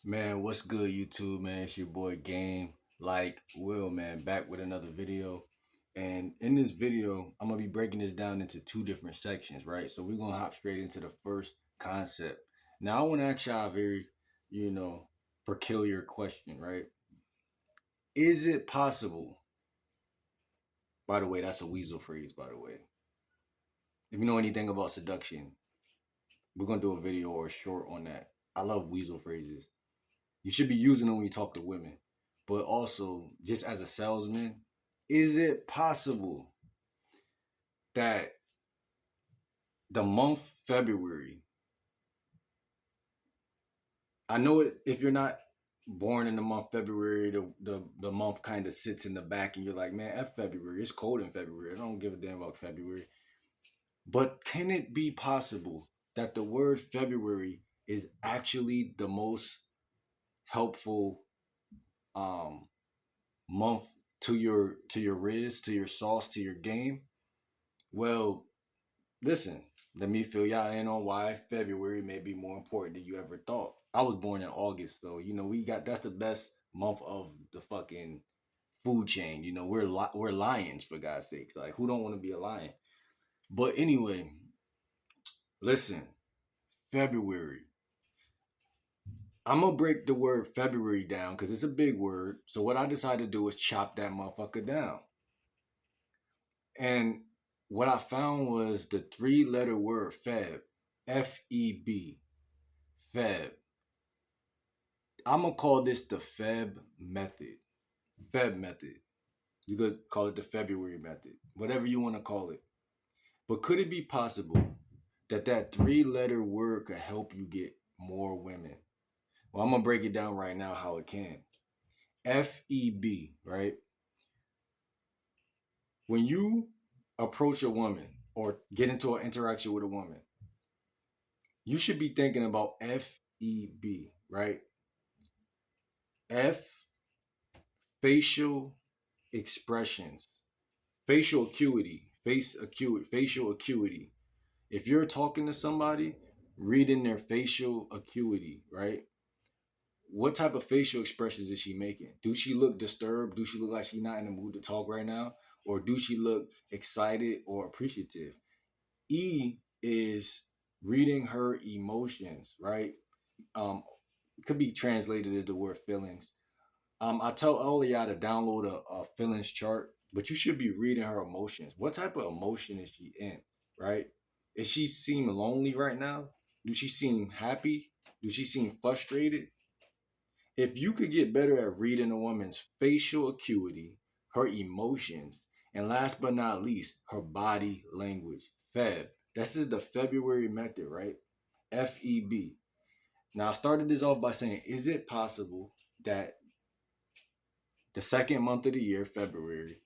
Man, what's good, YouTube, man? It's your boy Game, like Will, man, back with another video. And in this video, I'm gonna be breaking this down into two different sections, right? So we're gonna hop straight into the first concept. Now, I want to ask y'all a very, you know, peculiar question, right? Is it possible? By the way, that's a weasel phrase, by the way. If you know anything about seduction, we're gonna do a video or a short on that. I love weasel phrases. You should be using them when you talk to women. But also, just as a salesman, is it possible that the month February, I know if you're not born in the month February, the month kind of sits in the back and you're like, man, F February, it's cold in February. I don't give a damn about February. But can it be possible that the word February is actually the most helpful um month to your riz, to your sauce, to your game? Well, listen, let me fill y'all in on why February may be more important than you ever thought. I was born in August, so we got that's the best month of the fucking food chain. We're lions, for God's sakes. Like, who don't want to be a lion? But anyway, listen, February. I'm gonna break the word February down because it's a big word. So what I decided to do is chop that motherfucker down. And what I found was the three-letter word FEB, FEB, FEB. I'm gonna call this the FEB method. FEB method. You could call it the February method, whatever you want to call it. But could it be possible that that three-letter word could help you get more women? Well, I'm gonna break it down right now how it can. FEB, right? When you approach a woman or get into an interaction with a woman, you should be thinking about FEB, right? F, facial expressions, facial acuity, facial acuity. If you're talking to somebody, reading their facial acuity, right? What type of facial expressions is she making? Do she look disturbed? Do she look like she's not in the mood to talk right now? Or do she look excited or appreciative? E is reading her emotions, right? Um, it could be translated as the word feelings. I tell all of y'all to download a feelings chart, but you should be reading her emotions. What type of emotion is she in, right? Is she seem lonely right now? Do she seem happy? Do she seem frustrated? If you could get better at reading a woman's facial acuity, her emotions, and last but not least, her body language, FEB. This is the February method, right? FEB. Now, I started this off by saying, is it possible that the second month of the year, February,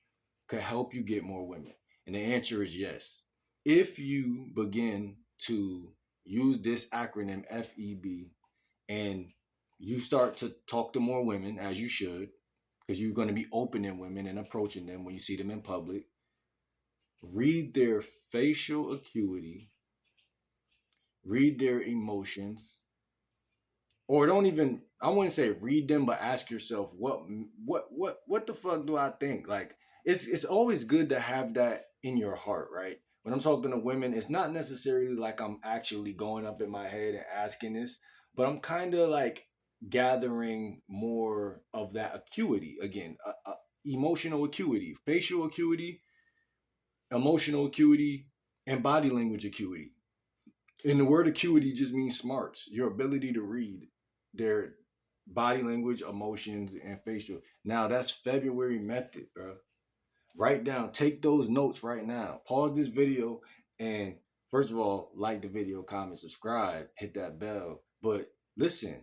could help you get more women? And the answer is yes. If you begin to use this acronym FEB and you start to talk to more women, as you should, because you're going to be opening women and approaching them when you see them in public, read their facial acuity, read their emotions, or don't even, I wouldn't say read them, but ask yourself what the fuck do I think? Like, it's always good to have that in your heart, right? When I'm talking to women, it's not necessarily like I'm actually going up in my head and asking this, but I'm kind of like gathering more of that acuity again, emotional acuity, facial acuity, emotional acuity, and body language acuity. And the word acuity just means smarts, your ability to read their body language, emotions, and facial. Now that's February method, bro. Write down, take those notes right now. Pause this video and first of all, like the video, comment, subscribe, hit that bell. But listen,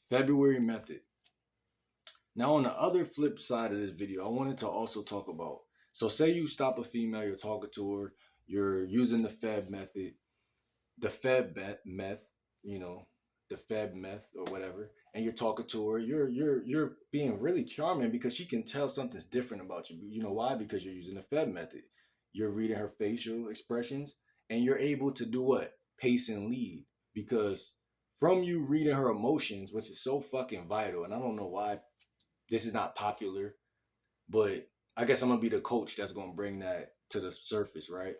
February method. Now on the other flip side of this video, I wanted to also talk about, so say you stop a female, you're talking to her, you're using the FEB method, the FEB meth, you know, the FEB meth or whatever, and you're talking to her, you're being really charming because she can tell something's different about you. You know why? Because you're using the FEB method. You're reading her facial expressions, and you're able to do what? Pace and lead. Because from you reading her emotions, which is so fucking vital. And I don't know why this is not popular, but I guess I'm gonna be the coach that's gonna bring that to the surface, right?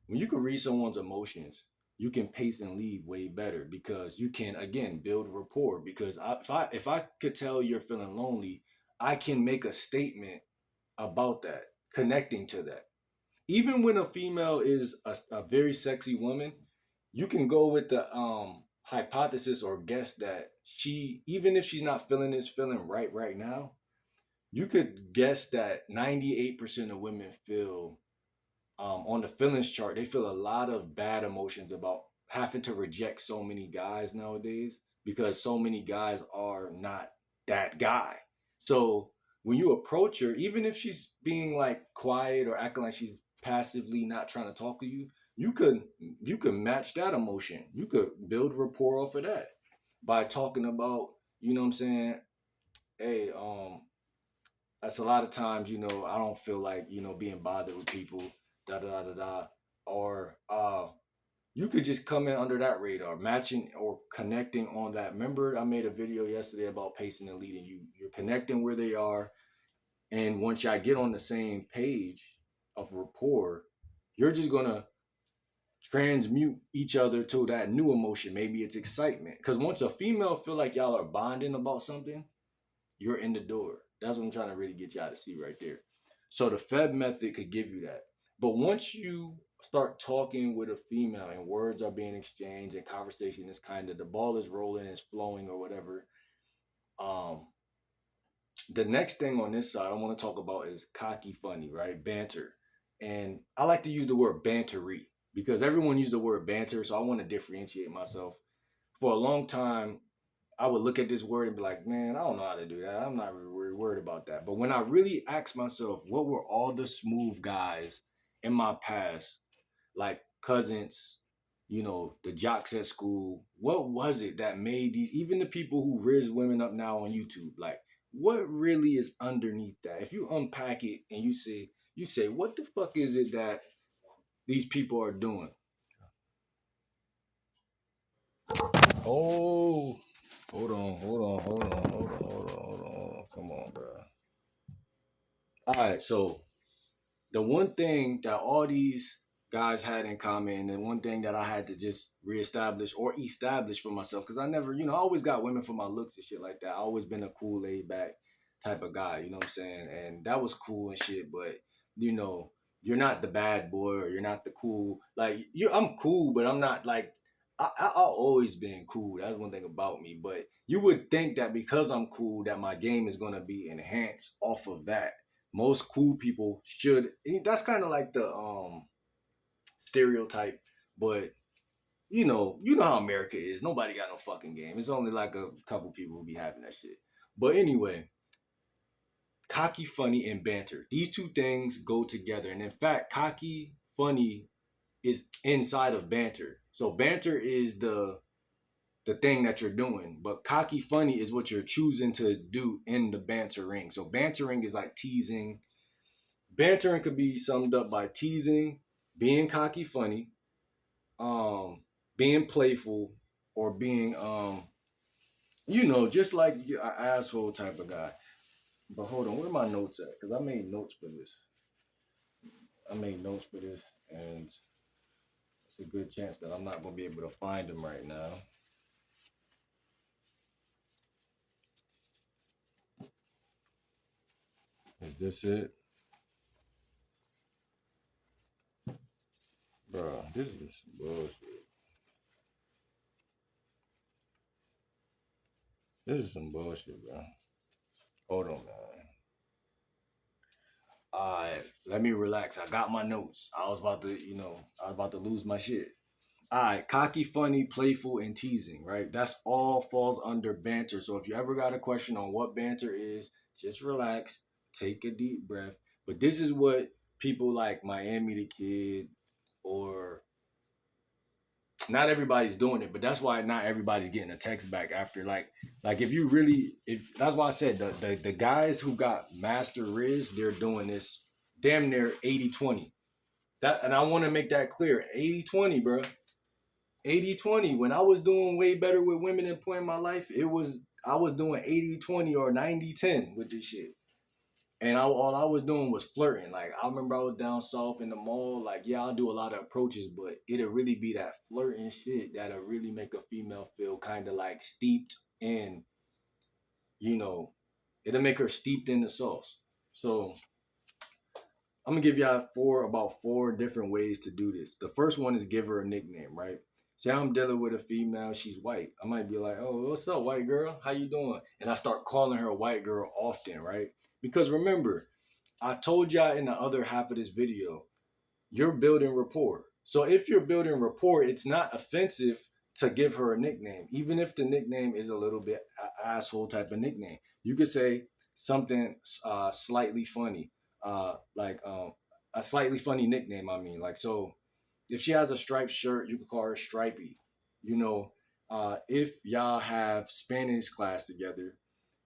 When you can read someone's emotions, you can pace and lead way better because you can again build rapport. Because if I could tell you're feeling lonely, I can make a statement about that, connecting to that. Even when a female is a very sexy woman, you can go with the hypothesis or guess that she, even if she's not feeling this feeling right now, you could guess that 98% of women feel on the feelings chart, they feel a lot of bad emotions about having to reject so many guys nowadays because so many guys are not that guy. So when you approach her, even if she's being like quiet or acting like she's passively not trying to talk to you, you could match that emotion. You could build rapport off of that by talking about, you know what I'm saying? Hey, that's a lot of times, I don't feel like, being bothered with people, da da da da, or you could just come in under that radar, matching or connecting on that. Remember, I made a video yesterday about pacing and leading. You're connecting where they are, and once y'all get on the same page of rapport, you're just gonna transmute each other to that new emotion. Maybe it's excitement, because once a female feel like y'all are bonding about something, you're in the door. That's what I'm trying to really get y'all to see right there. So the FEB method could give you that. But once you start talking with a female and words are being exchanged and conversation is kind of, the ball is rolling, it's flowing or whatever, um, the next thing on this side I want to talk about is cocky funny, right? Banter. And I like to use the word bantery because everyone used the word banter, so I want to differentiate myself. For a long time, I would look at this word and be like, man, I don't know how to do that. I'm not really worried about that. But when I really asked myself, what were all the smooth guys in my past, like cousins, the jocks at school, what was it that made these, even the people who riz women up now on YouTube, like, what really is underneath that? If you unpack it and you say, what the fuck is it that these people are doing? Oh, hold on. Come on, bro. All right, so the one thing that all these guys had in common, and one thing that I had to just reestablish or establish for myself, because I never, I always got women for my looks and shit like that. I always been a cool, laid back type of guy, you know what I'm saying? And that was cool and shit, but you're not the bad boy or you're not the cool. Like I'm cool, but I'm not like I've always been cool. That's one thing about me. But you would think that because I'm cool, that my game is gonna be enhanced off of that. Most cool people should. That's kind of like the stereotype, but you know how America is. Nobody got no fucking game. It's only like a couple people who be having that shit. But anyway, cocky, funny, and banter. These two things go together. And in fact, cocky, funny is inside of banter. So banter is the thing that you're doing, but cocky, funny is what you're choosing to do in the bantering. So bantering is like teasing. Bantering could be summed up by teasing, being cocky, funny, being playful, or being just like an asshole type of guy. But hold on, where are my notes at? Because I made notes for this. And it's a good chance that I'm not gonna be able to find them right now. Is this it? Bro, this is bullshit. This is some bullshit, bro. Hold on, man. Alright, let me relax. I got my notes. I was about to lose my shit. Alright, cocky, funny, playful, and teasing, right? That's all falls under banter. So if you ever got a question on what banter is, just relax, take a deep breath. But this is what people like Miami the Kid, or not everybody's doing it, but that's why not everybody's getting a text back after. Like if that's why I said the guys who got master riz, they're doing this damn near 80-20. And I want to make that clear. 80-20, bro. 80-20. When I was doing way better with women at point in my life, I was doing 80-20 or 90-10 with this shit. And all I was doing was flirting. Like, I remember I was down south in the mall. Like, yeah, I'll do a lot of approaches, but it'll really be that flirting shit that'll really make a female feel kind of like steeped in, you know, it'll make her steeped in the sauce. So I'm gonna give y'all about four different ways to do this. The first one is give her a nickname, right? Say I'm dealing with a female, she's white. I might be like, "Oh, what's up, white girl? How you doing?" And I start calling her a white girl often, right? Because remember, I told y'all in the other half of this video, you're building rapport. So if you're building rapport, it's not offensive to give her a nickname, even if the nickname is a little bit asshole type of nickname. You could say something slightly funny, like a slightly funny nickname. I mean, like, so if she has a striped shirt, you could call her Stripey. You know, if y'all have Spanish class together,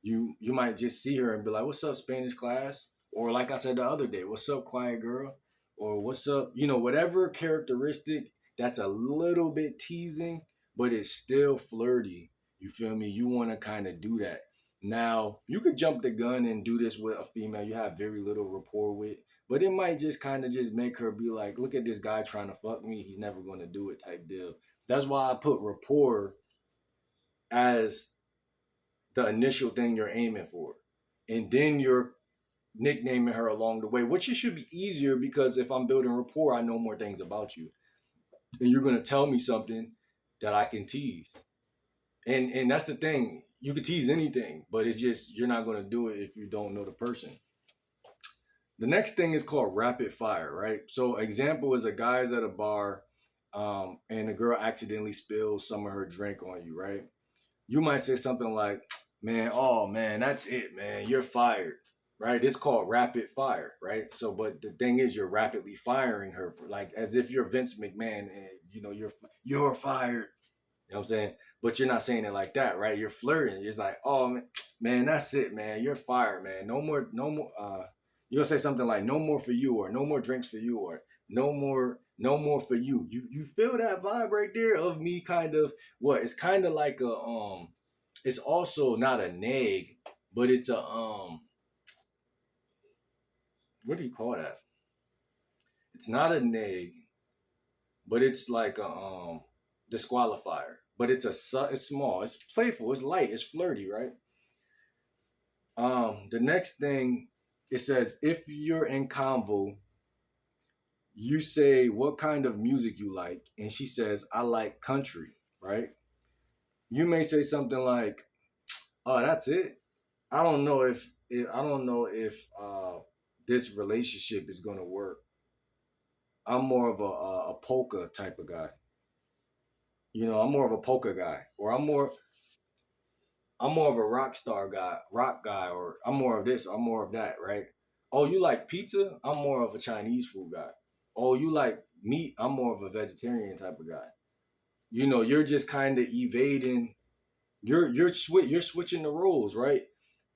you might just see her and be like, "What's up, Spanish class?" Or like I said the other day, "What's up, quiet girl?" Or "What's up?" You know, whatever characteristic that's a little bit teasing, but it's still flirty. You feel me? You want to kind of do that. Now, you could jump the gun and do this with a female you have very little rapport with, but it might just kind of just make her be like, "Look at this guy trying to fuck me. He's never going to do it," type deal. That's why I put rapport as the initial thing you're aiming for. And then you're nicknaming her along the way, which it should be easier because if I'm building rapport, I know more things about you. And you're going to tell me something that I can tease. And that's the thing. You can tease anything, but it's just you're not going to do it if you don't know the person. The next thing is called rapid fire, right? So example is a guy's at a bar and a girl accidentally spills some of her drink on you, right? You might say something like, "Man, oh man, that's it, man. You're fired." Right? It's called rapid fire, right? So, but the thing is, you're rapidly firing her, for, like as if you're Vince McMahon, and you know you're fired. You know what I'm saying? But you're not saying it like that, right? You're flirting. It's like, "Oh man, that's it, man. You're fired, man. No more, no more." You'll say something like, "No more for you," or "No more drinks for you," or no more for you." You feel that vibe right there of me kind of what? It's kind of like a It's also not a neg, but it's a what do you call that? It's not a neg, but it's like a disqualifier. But it's small, it's playful, it's light, it's flirty, right? The next thing it says, if you're in convo, you say what kind of music you like, and she says, "I like country," right? You may say something like, "Oh, that's it. I don't know if this relationship is gonna work. I'm more of a polka type of guy. You know, I'm more of a polka guy, or I'm more of a rock guy, or I'm more of this, I'm more of that, right? Oh, you like pizza? I'm more of a Chinese food guy. Oh, you like meat? I'm more of a vegetarian type of guy. You know, you're just kind of evading. You're switching the roles, right?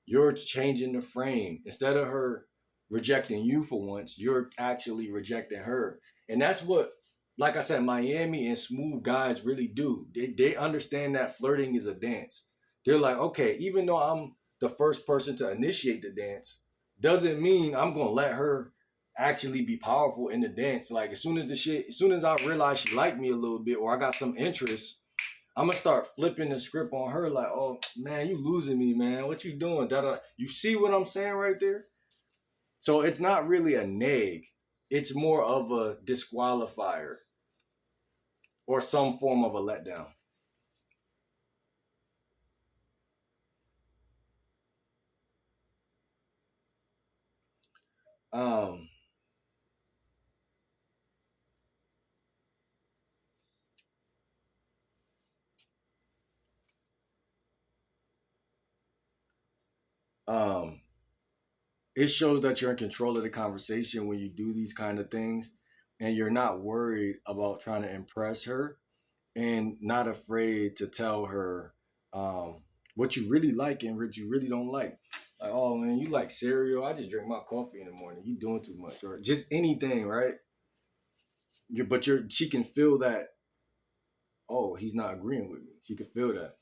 You're changing the frame. Instead of her rejecting you for once, you're actually rejecting her. And that's what, like I said, Miami and smooth guys really do. They understand that flirting is a dance. They're like, okay, even though I'm the first person to initiate the dance, doesn't mean I'm gonna let her actually be powerful in the dance. Like as soon as I realize she liked me a little bit or I got some interest, I'm gonna start flipping the script on her like, "Oh man, you losing me, man. What you doing?" You see what I'm saying right there? So it's not really a neg. It's more of a disqualifier or some form of a letdown. Um, um, it shows that you're in control of the conversation when you do these kind of things, and you're not worried about trying to impress her, and not afraid to tell her what you really like and what you really don't like. Like, "Oh man, you like cereal? I just drink my coffee in the morning. You doing too much," or just anything, right? She can feel that. oh, he's not agreeing with me. She could feel that.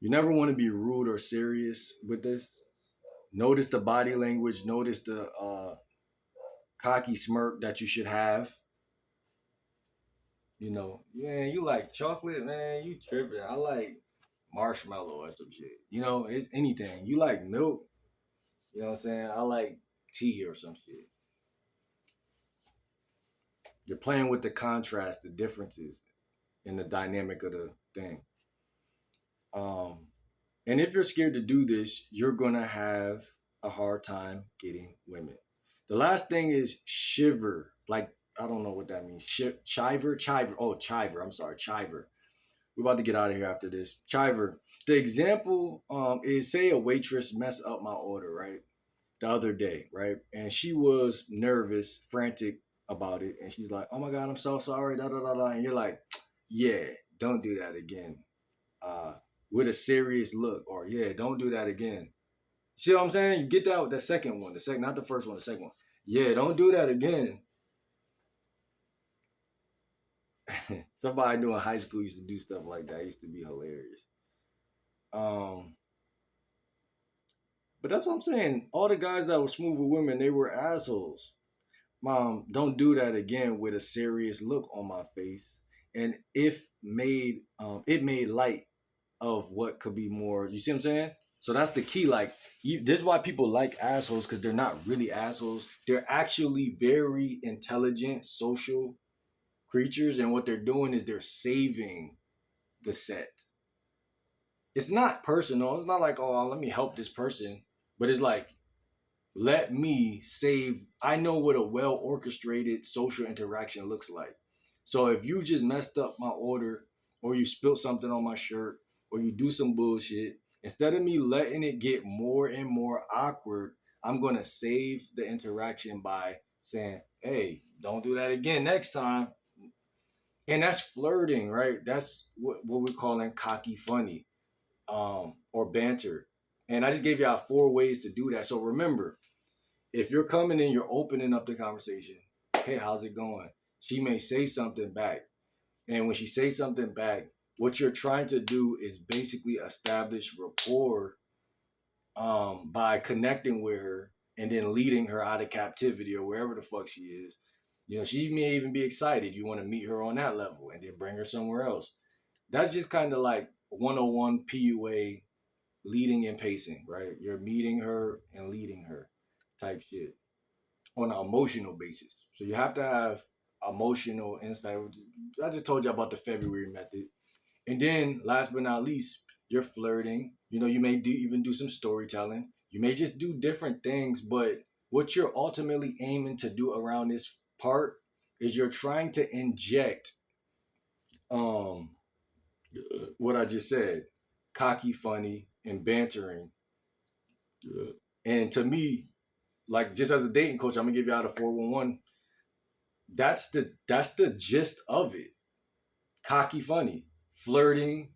You never want to be rude or serious with this. Notice the body language. Notice the cocky smirk that you should have. You know, man, you like chocolate, man, you tripping. I like marshmallow or some shit. You know, it's anything. You like milk, you know what I'm saying? I like tea or some shit. You're playing with the contrast, the differences in the dynamic of the thing. Um, and if you're scared to do this, you're gonna have a hard time getting women. The last thing is shiver. Like I don't know what that means. Chiver, chiver. Oh, chiver. I'm sorry, chiver. We're about to get out of here after this. Chiver. The example is say a waitress messed up my order, right? The other day, right? And she was nervous, frantic about it. And she's like, oh my God, I'm so sorry. Da, da, da, da. And you're like, yeah, don't do that again. Uh, with a serious look, or yeah, don't do that again. See what I'm saying? You get that with the second one, the second, not the first one, the second one. Yeah, don't do that again. Somebody I knew in high school used to do stuff like that. It used to be hilarious. Um, but that's what I'm saying. All the guys that were smooth with women, they were assholes. Mom, don't do that again with a serious look on my face. And if made, it made light of what could be more. You see what I'm saying? So that's the key. Like, this is why people like assholes because they're not really assholes. They're actually very intelligent, social creatures, and what they're doing is they're saving the set. It's not personal. It's not like, oh, let me help this person, but it's like, let me save. I know what a well orchestrated social interaction looks like. So if you just messed up my order, or you spilled something on my shirt, or you do some bullshit, instead of me letting it get more and more awkward, I'm going to save the interaction by saying, hey, don't do that again next time. And that's flirting, right? That's what we're calling cocky funny, or banter. And I just gave y'all 4 ways to do that. So remember, if you're coming in, you're opening up the conversation. Hey, how's it going? She may say something back. And when she says something back, what you're trying to do is basically establish rapport, by connecting with her and then leading her out of captivity or wherever the fuck she is. You know, she may even be excited. You want to meet her on that level and then bring her somewhere else. That's just kind of like 101 PUA, leading and pacing, right? You're meeting her and leading her type shit on an emotional basis. So you have to have emotional insight. I just told you about the February method. And then last but not least, you're flirting. You know, you may even do some storytelling. You may just do different things, but what you're ultimately aiming to do around this part is you're trying to inject um what I just said, cocky, funny, and bantering. And to me, like just as a dating coach, I'm gonna give you out a 411. That's the gist of it. Cocky, funny, flirting.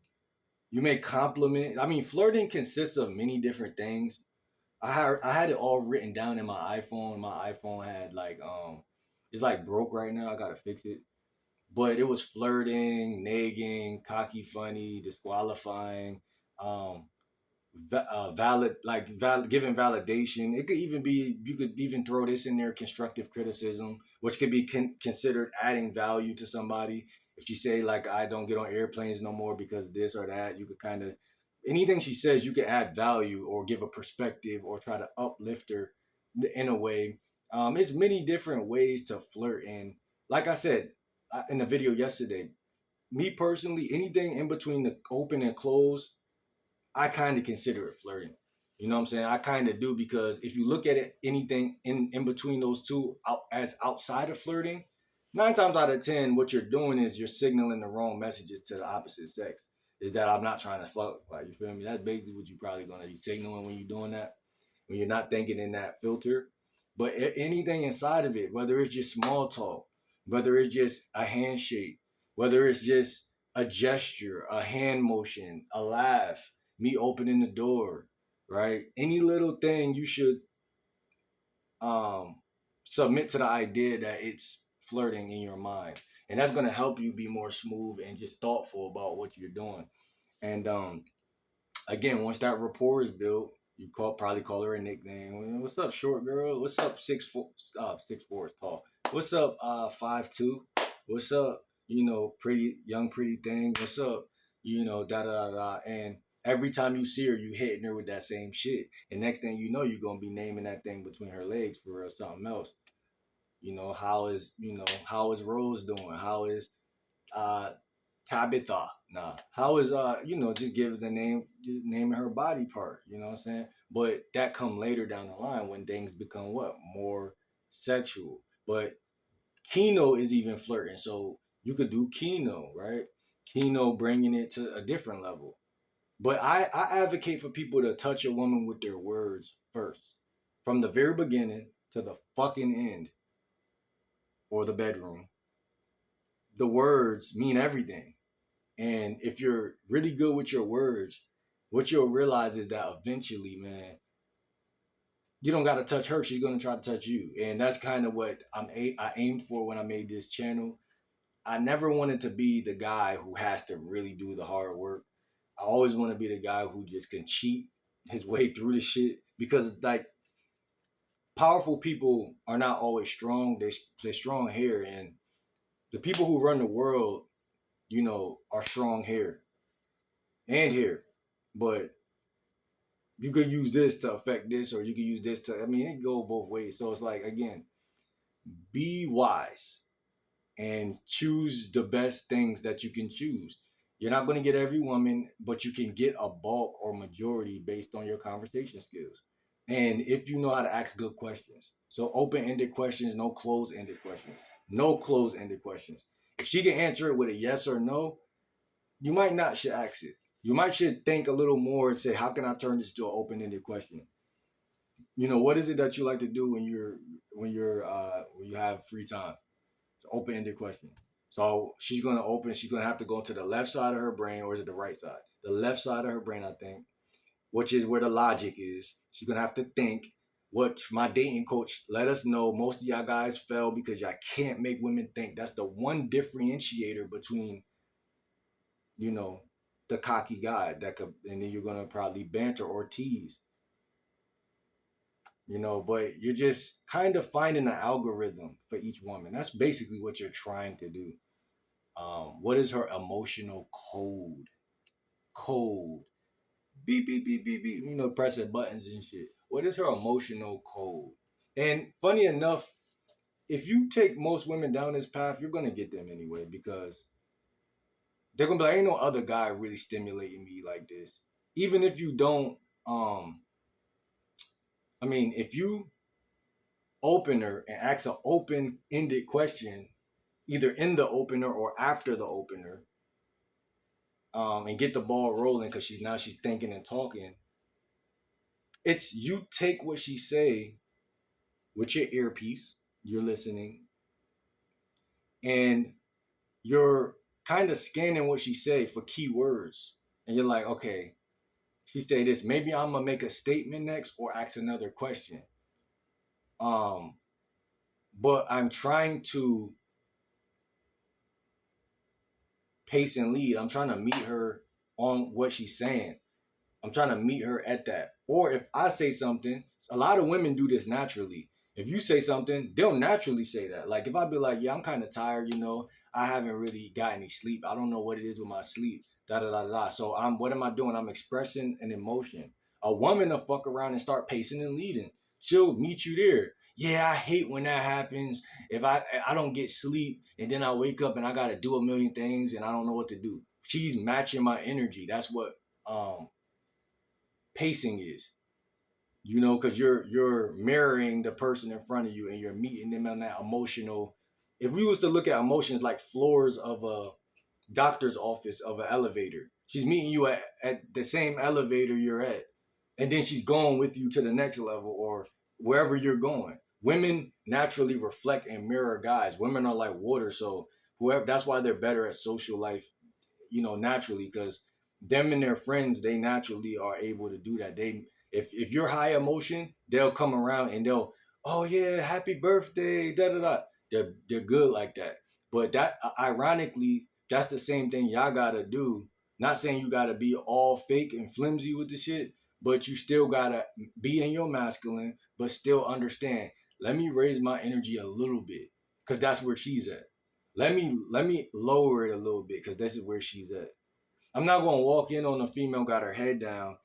You may compliment. I mean, flirting consists of many different things. I had it all written down in my iPhone. My iPhone had like it's like broke right now. I gotta fix it. But it was flirting, nagging, cocky, funny, disqualifying, um, giving validation. It could even be, you could even throw this in there, constructive criticism, which could be considered adding value to somebody. If you say like, I don't get on airplanes no more because of this or that, you could kind of, anything she says, you could add value or give a perspective or try to uplift her in a way. It's many different ways to flirt. And like I said in the video yesterday, me personally, anything in between the open and close, I kind of consider it flirting. You know what I'm saying? I kind of do, because if you look at it, anything in between those two as outside of flirting, 9 times out of 10, what you're doing is you're signaling the wrong messages to the opposite sex. Is that I'm not trying to fuck. Like, you feel me? That's basically what you're probably gonna be signaling when you're doing that, when you're not thinking in that filter. But anything inside of it, whether it's just small talk, whether it's just a handshake, whether it's just a gesture, a hand motion, a laugh, me opening the door, right? Any little thing you should um submit to the idea that it's flirting in your mind, and that's going to help you be more smooth and just thoughtful about what you're doing. And again, once that rapport is built, you probably call her a nickname. What's up, short girl? What's up, 6'4"? 6'4" is tall. What's up, 5'2"? What's up, pretty young pretty thing? What's up, da da da da. And every time you see her, you hitting her with that same shit. And next thing you know, you're gonna be naming that thing between her legs for something else. How is Rose doing? How is uh Tabitha? Nah. How is just give the name, just naming her body part, you know what I'm saying? But that come later down the line when things become what? More sexual. But Kino is even flirting. So you could do Kino, right? Kino bringing it to a different level. But I advocate for people to touch a woman with their words first. From the very beginning to the fucking end, or the bedroom. The words mean everything. And if you're really good with your words, what you'll realize is that eventually, man, you don't got to touch her. She's going to try to touch you. And that's kind of what I aimed for when I made this channel. I never wanted to be the guy who has to really do the hard work. I always want to be the guy who just can cheat his way through the shit, because like powerful people are not always strong. They're strong here, and the people who run the world, are strong here and here. But you could use this to affect this, or you could use this to, I mean, it can go both ways. So it's like, again, be wise and choose the best things that you can choose. You're not going to get every woman, but you can get a bulk or majority based on your conversation skills. And if you know how to ask good questions. So open-ended questions, no closed-ended questions. No closed-ended questions. If she can answer it with a yes or no, you might not should ask it. You might should think a little more and say, how can I turn this to an open-ended question? What is it that you like to do when you have free time? It's an open-ended question. So she's gonna have to go to the left side of her brain, or is it the right side? The left side of her brain, I think, which is where the logic is. She's gonna have to think. What my dating coach let us know, most of y'all guys fail because y'all can't make women think. That's the one differentiator between, the cocky guy that could, and then you're gonna probably banter or tease. But you're just kind of finding an algorithm for each woman. That's basically what you're trying to do. What is her emotional code? Code. Beep, beep, beep, beep, beep. Pressing buttons and shit. What is her emotional code? And funny enough, if you take most women down this path, you're going to get them anyway, because they're going to be like, ain't no other guy really stimulating me like this. Even if you don't, if you open her and ask an open-ended question, either in the opener or after the opener, and get the ball rolling, because she's thinking and talking. It's you take what she say with your earpiece, you're listening, and you're kind of scanning what she say for keywords, and you're like, okay, she say this. Maybe I'm gonna make a statement next or ask another question. But I'm trying to pace and lead. I'm trying to meet her on what she's saying. I'm trying to meet her at that. Or if I say something, a lot of women do this naturally. If you say something, they'll naturally say that. Like if I be like, yeah, I'm kind of tired, I haven't really got any sleep. I don't know what it is with my sleep. Da da da da. So what am I doing? I'm expressing an emotion. A woman will fuck around and start pacing and leading. She'll meet you there. Yeah, I hate when that happens. If I don't get sleep and then I wake up and I gotta do a million things and I don't know what to do. She's matching my energy. That's what pacing is, because you're mirroring the person in front of you and you're meeting them on that emotional. If we was to look at emotions like floors of a doctor's office of an elevator, she's meeting you at the same elevator you're at, and then she's going with you to the next level or wherever you're going. Women naturally reflect and mirror guys. Women are like water, so whoever, that's why they're better at social life, naturally, because them and their friends, they naturally are able to do that. If you're high emotion, they'll come around and they'll, oh yeah, happy birthday, da da da. They're good like that. But that ironically, that's the same thing y'all gotta do. Not saying you gotta be all fake and flimsy with the shit, but you still gotta be in your masculine, but still understand. Let me raise my energy a little bit, cause that's where she's at. Let me lower it a little bit, cause this is where she's at. I'm not gonna walk in on a female got her head down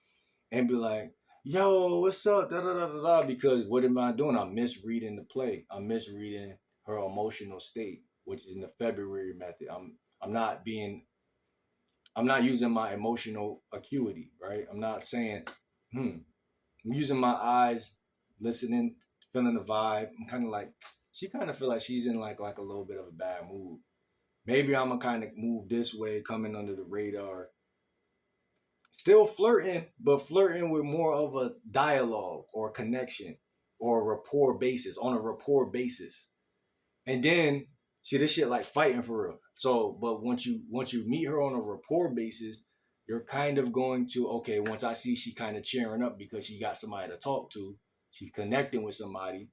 and be like, "Yo, what's up?" Da da da da da. Because what am I doing? I'm misreading the play. I'm misreading her emotional state, which is in the February method. I'm not being. I'm not using my emotional acuity, right? I'm not saying, hmm. I'm using my eyes, listening, feeling the vibe. I'm kind of like, she kind of feel like she's in like a little bit of a bad mood. Maybe I'm gonna kind of move this way, coming under the radar, still flirting, but flirting with more of a dialogue or connection or a rapport basis, on a rapport basis. And then see this shit like fighting for real. So, but once you meet her on a rapport basis, you're kind of going to, okay, once I see she kind of cheering up because she got somebody to talk to, she's connecting with somebody,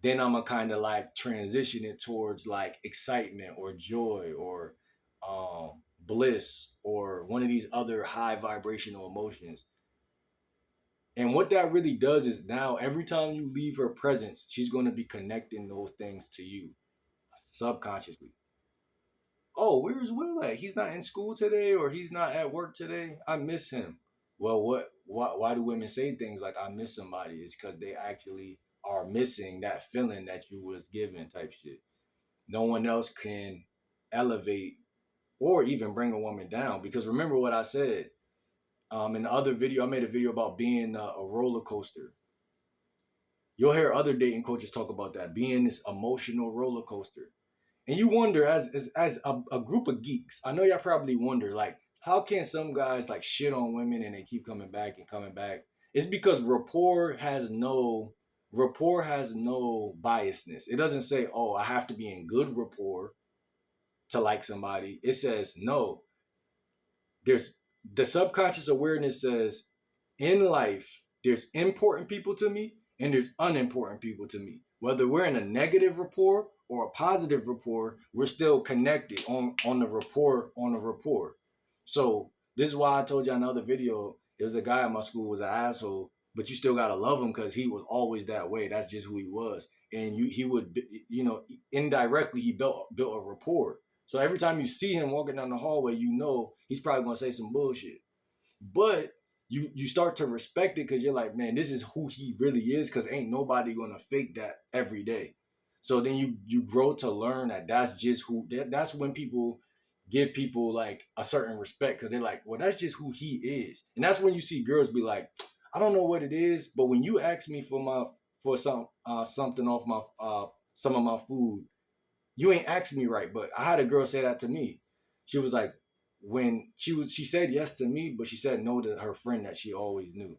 then I'm gonna kind of like transition it towards like excitement or joy or bliss or one of these other high vibrational emotions. And what that really does is now every time you leave her presence, she's going to be connecting those things to you subconsciously. Oh, where's Will at? He's not in school today, or he's not at work today. I miss him. Well, why do women say things like I miss somebody? It's because they actually are missing that feeling that you was given type shit. No one else can elevate or even bring a woman down. Because remember what I said in the other video, I made a video about being a roller coaster. You'll hear other dating coaches talk about that, being this emotional roller coaster. And you wonder, as a group of geeks, I know y'all probably wonder, like, how can some guys like shit on women and they keep coming back and coming back? It's because rapport has no biasness. It doesn't say, oh, I have to be in good rapport to like somebody. It says no. There's the subconscious awareness says in life there's important people to me and there's unimportant people to me. Whether we're in a negative rapport or a positive rapport, we're still connected on the rapport. So this is why I told you in another video, there was a guy at my school who was an asshole, but you still gotta love him because he was always that way. That's just who he was. And he would, indirectly he built a rapport. So every time you see him walking down the hallway, you know he's probably gonna say some bullshit. But you start to respect it because you're like, man, this is who he really is. Because ain't nobody gonna fake that every day. So then you grow to learn that that's just who. That's when people give people like a certain respect because they're like, well, that's just who he is. And that's when you see girls be like, I don't know what it is, but when you ask me for something off my some of my food, you ain't asked me right. But I had a girl say that to me. She was like, when she said yes to me, but she said no to her friend that she always knew.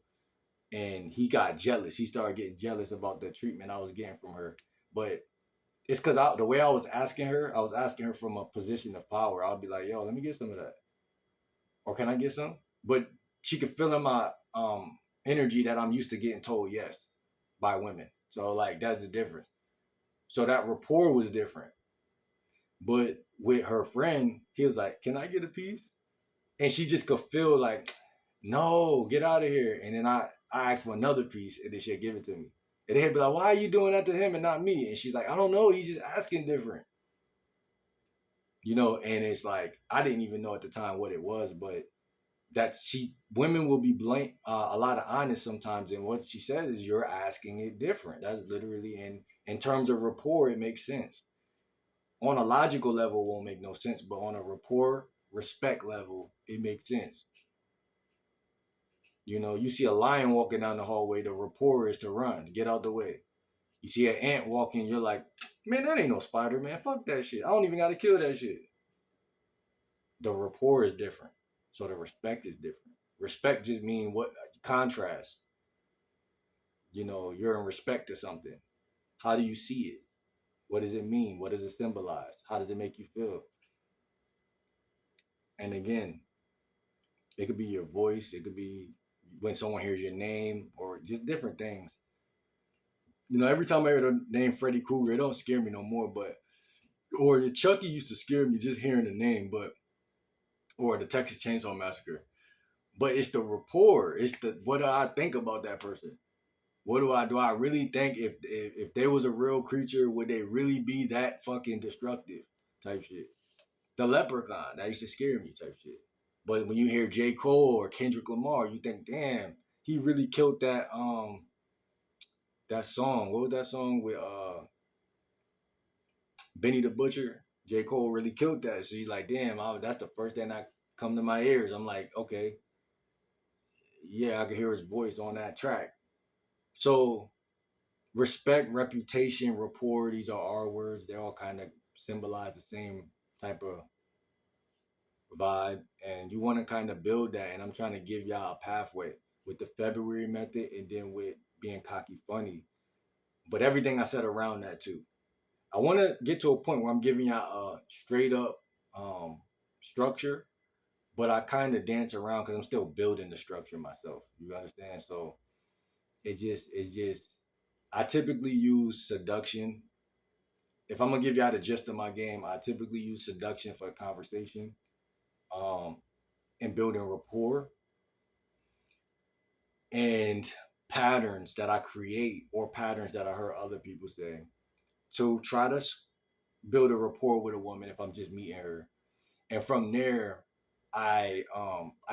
And he got jealous. He started getting jealous about the treatment I was getting from her. But it's because the way I was asking her from a position of power. I'll be like, yo, let me get some of that. Or can I get some? But she could feel in my energy that I'm used to getting told yes by women. So like that's the difference. So that rapport was different. But with her friend, he was like, "Can I get a piece?" And she just could feel like, "No, get out of here." And then I asked for another piece, and then she'd give it to me. And they'd be like, "Why are you doing that to him and not me?" And she's like, "I don't know. He's just asking different." And it's like I didn't even know at the time what it was, but that women will be blank a lot of honest sometimes, and what she says is you're asking it different. That's literally in terms of rapport, it makes sense. On a logical level, it won't make no sense, but on a rapport respect level, it makes sense. You see a lion walking down the hallway, the rapport is to run, get out the way. You see an ant walking, you're like, man, that ain't no spider, man. Fuck that shit. I don't even gotta kill that shit. The rapport is different. So the respect is different. Respect just mean what contrast. You're in respect to something. How do you see it? What does it mean? What does it symbolize? How does it make you feel? And again, it could be your voice. It could be when someone hears your name or just different things. every time I hear the name Freddy Krueger, it don't scare me no more. But or the Chucky used to scare me just hearing the name, but or the Texas Chainsaw Massacre. But it's the rapport. It's the what do I think about that person? What do I really think if they was a real creature, would they really be that fucking destructive type shit? The Leprechaun that used to scare me type shit. But when you hear J. Cole or Kendrick Lamar, you think, damn, he really killed that song. What was that song with Benny the Butcher? J. Cole really killed that. So you like, damn, that's the first thing that come to my ears. I'm like, okay, yeah, I can hear his voice on that track. So respect, reputation, rapport, these are our words. They all kind of symbolize the same type of vibe. And you want to kind of build that. And I'm trying to give y'all a pathway with the February method and then with being cocky funny. But everything I said around that too. I want to get to a point where I'm giving y'all a straight up structure, but I kind of dance around because I'm still building the structure myself. You understand? So it's just, I typically use seduction. If I'm gonna give y'all the gist of my game, I typically use seduction for the conversation, um, and building rapport and patterns that I create or patterns that I heard other people say to try to build a rapport with a woman if I'm just meeting her. And from there, I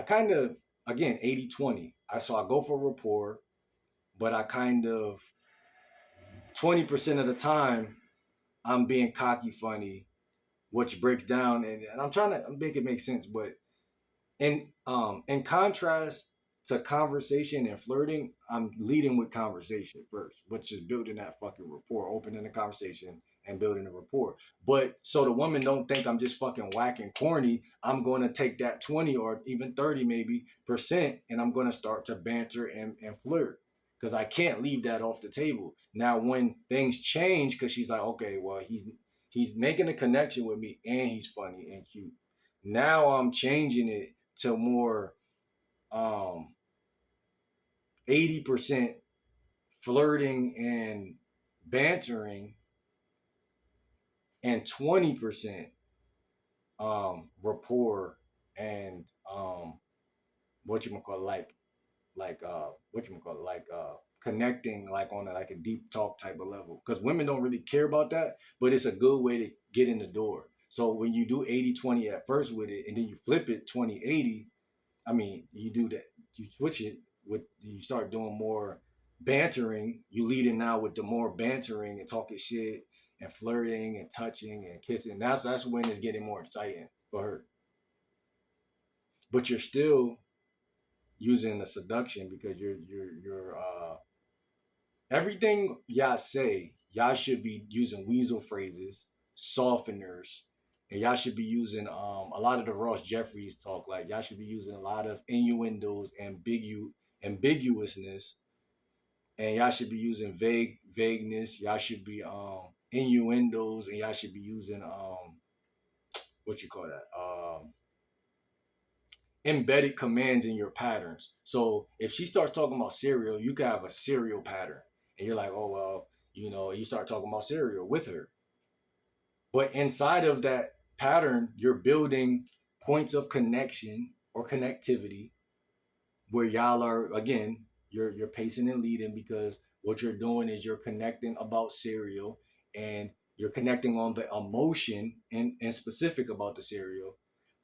kind of, again, 80-20. I go for rapport, but I kind of 20% of the time I'm being cocky funny, which breaks down and I'm trying to make it make sense, but in contrast to conversation and flirting, I'm leading with conversation first, which is building that fucking rapport, opening the conversation and building a rapport. But so the woman don't think I'm just fucking whacking corny. I'm going to take that 20 or even 30 maybe percent and I'm going to start to banter and flirt because I can't leave that off the table. Now when things change, because she's like, okay, well he's making a connection with me and he's funny and cute. Now I'm changing it to more um 80% flirting and bantering and 20% rapport and what you call what you call connecting like on like a deep talk type of level because women don't really care about that, but it's a good way to get in the door. So when you do 80-20 at first with it and then you flip it 20-80, I mean, you do that. You switch it with you start doing more bantering. You lead in now with the more bantering and talking shit and flirting and touching and kissing. That's when it's getting more exciting for her. But you're still using the seduction because you're everything y'all say. Y'all should be using weasel phrases, softeners, and y'all should be using a lot of the Ross Jeffries talk. Like y'all should be using a lot of innuendos, ambiguousness, and y'all should be using vagueness. Y'all should be innuendos, and y'all should be using what you call that embedded commands in your patterns. So if she starts talking about cereal, you can have a cereal pattern, and you're like, oh well, you start talking about cereal with her. But inside of that pattern, you're building points of connection or connectivity where y'all are again, you're pacing and leading because what you're doing is you're connecting about cereal and you're connecting on the emotion and specific about the cereal.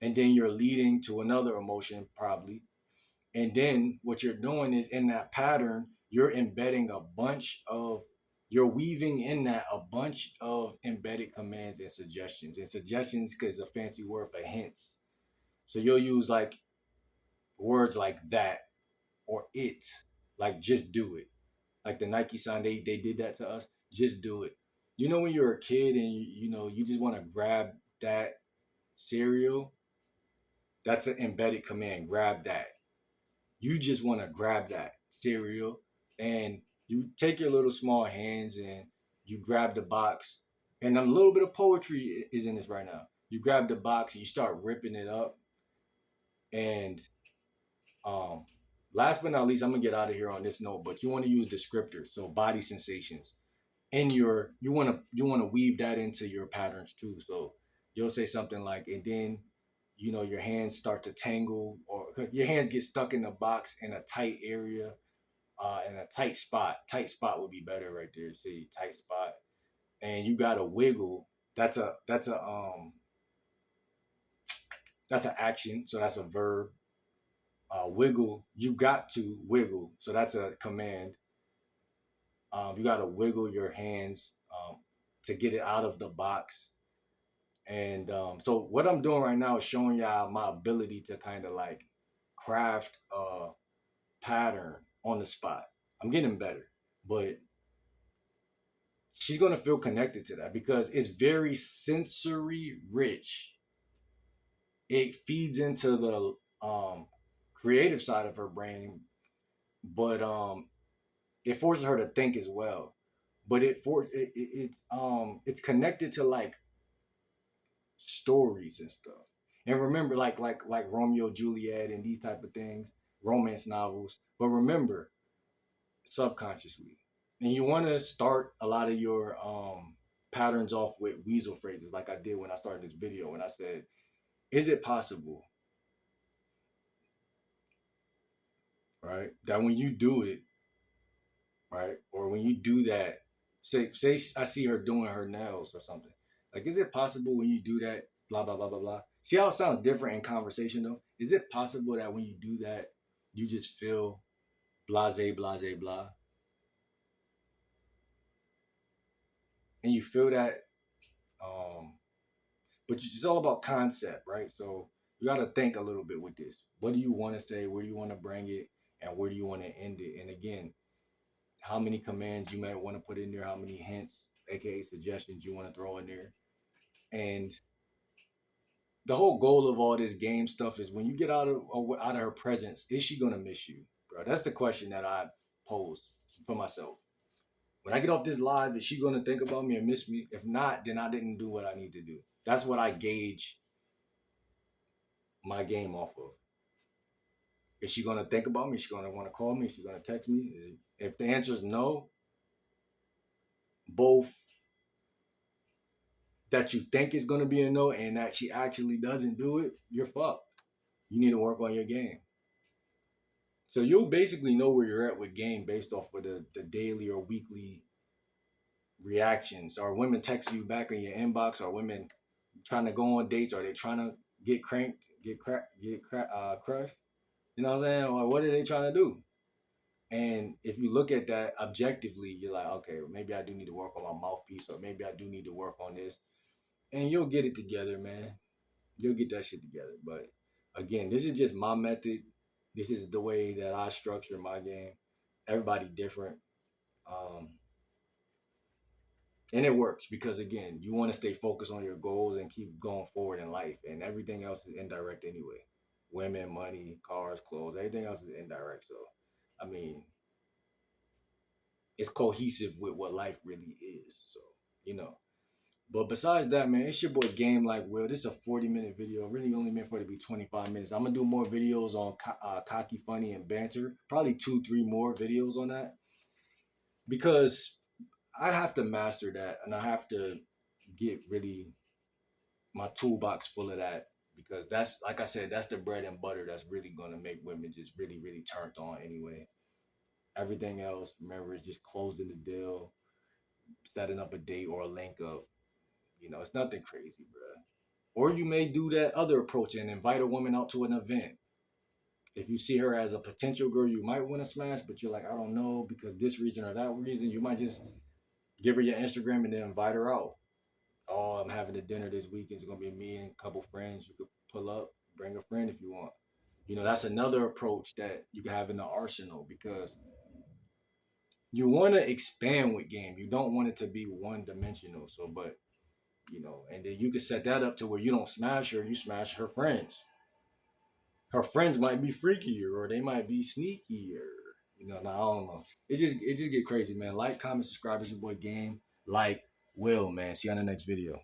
And then you're leading to another emotion probably. And then what you're doing is in that pattern, you're embedding you're weaving in that a bunch of embedded commands and suggestions. And suggestions is a fancy word for hints. So you'll use like words like that or it, like just do it. Like the Nike sign, they did that to us. Just do it. You know when you're a kid and you just want to grab that cereal, that's an embedded command. Grab that. You just want to grab that cereal and you take your little small hands and you grab the box. And a little bit of poetry is in this right now. You grab the box and you start ripping it up. And um, last but not least, I'm gonna get out of here on this note, but you want to use descriptors, so body sensations. in your, you want to weave that into your patterns too. So you'll say something like, and then your hands start to tangle, or your hands get stuck in the box in a tight area, in a tight spot. Tight spot would be better right there. See, tight spot, and you got to wiggle. That's an action. So that's a verb. Wiggle. You got to wiggle. So that's a command. You got to wiggle your hands to get it out of the box. And so what I'm doing right now is showing y'all my ability to kind of like craft a pattern on the spot. I'm getting better, but she's going to feel connected to that because it's very sensory rich. It feeds into the creative side of her brain, but it forces her to think as well. But it's connected to like stories and stuff. And remember, like Romeo Juliet and these type of things, romance novels. But remember, subconsciously, and you want to start a lot of your patterns off with weasel phrases, like I did when I started this video. When I said, "Is it possible, right, that when you do it, right, or when you do that, say I see her doing her nails or something, like, is it possible when you do that, blah blah blah blah blah." See how it sounds different in conversation though? Is it possible that when you do that, you just feel blase blase blah, and you feel that, um, but it's all about concept, right? So you got to think a little bit with this. What do you want to say? Where do you want to bring it? And where do you want to end it? And again, how many commands you might want to put in there? How many hints, aka suggestions, you want to throw in there? And the whole goal of all this game stuff is when you get out of her presence, is she gonna miss you, bro? That's the question that I pose for myself. When I get off this live, is she gonna think about me and miss me? If not, then I didn't do what I need to do. That's what I gauge my game off of. Is she gonna think about me? Is she gonna want to call me? Is she gonna text me? If the answer is no, both that you think is gonna be a no and that she actually doesn't do it, you're fucked. You need to work on your game. So you'll basically know where you're at with game based off of the daily or weekly reactions. Are women texting you back in your inbox? Are women trying to go on dates? Are they trying to get cranked, crushed? You know what I'm saying? Or what are they trying to do? And if you look at that objectively, you're like, okay, maybe I do need to work on my mouthpiece, or maybe I do need to work on this. And you'll get it together, man. You'll get that shit together. But again, this is just my method. This is the way that I structure my game. Everybody different. Um, and it works because again, you want to stay focused on your goals and keep going forward in life. And everything else is indirect anyway. Women, money, cars, clothes, everything else is indirect. So I mean, it's cohesive with what life really is. So, you know. But besides that, man, it's your boy Game Like Will. This is a 40-minute video. Really only meant for it to be 25 minutes. I'm going to do more videos on cocky, funny, and banter. Probably 2-3 more videos on that. Because I have to master that. And I have to get really my toolbox full of that. Because that's, like I said, that's the bread and butter that's really going to make women just really, really turned on anyway. Everything else, remember, is just closing the deal, setting up a date or a link up. It's nothing crazy, bro. Or you may do that other approach and invite a woman out to an event. If you see her as a potential girl you might want to smash, but you're like, I don't know, because this reason or that reason, you might just give her your Instagram and then invite her out. Oh, I'm having a dinner this weekend. It's going to be me and a couple friends. You could pull up, bring a friend if you want. That's another approach that you can have in the arsenal because you want to expand with game. You don't want it to be one dimensional. So, but and then you can set that up to where you don't smash her, you smash her friends. Her friends might be freakier or they might be sneakier. Now I don't know. It just get crazy, man. Like, comment, subscribe. It's your boy Game Like Will, man. See you on the next video.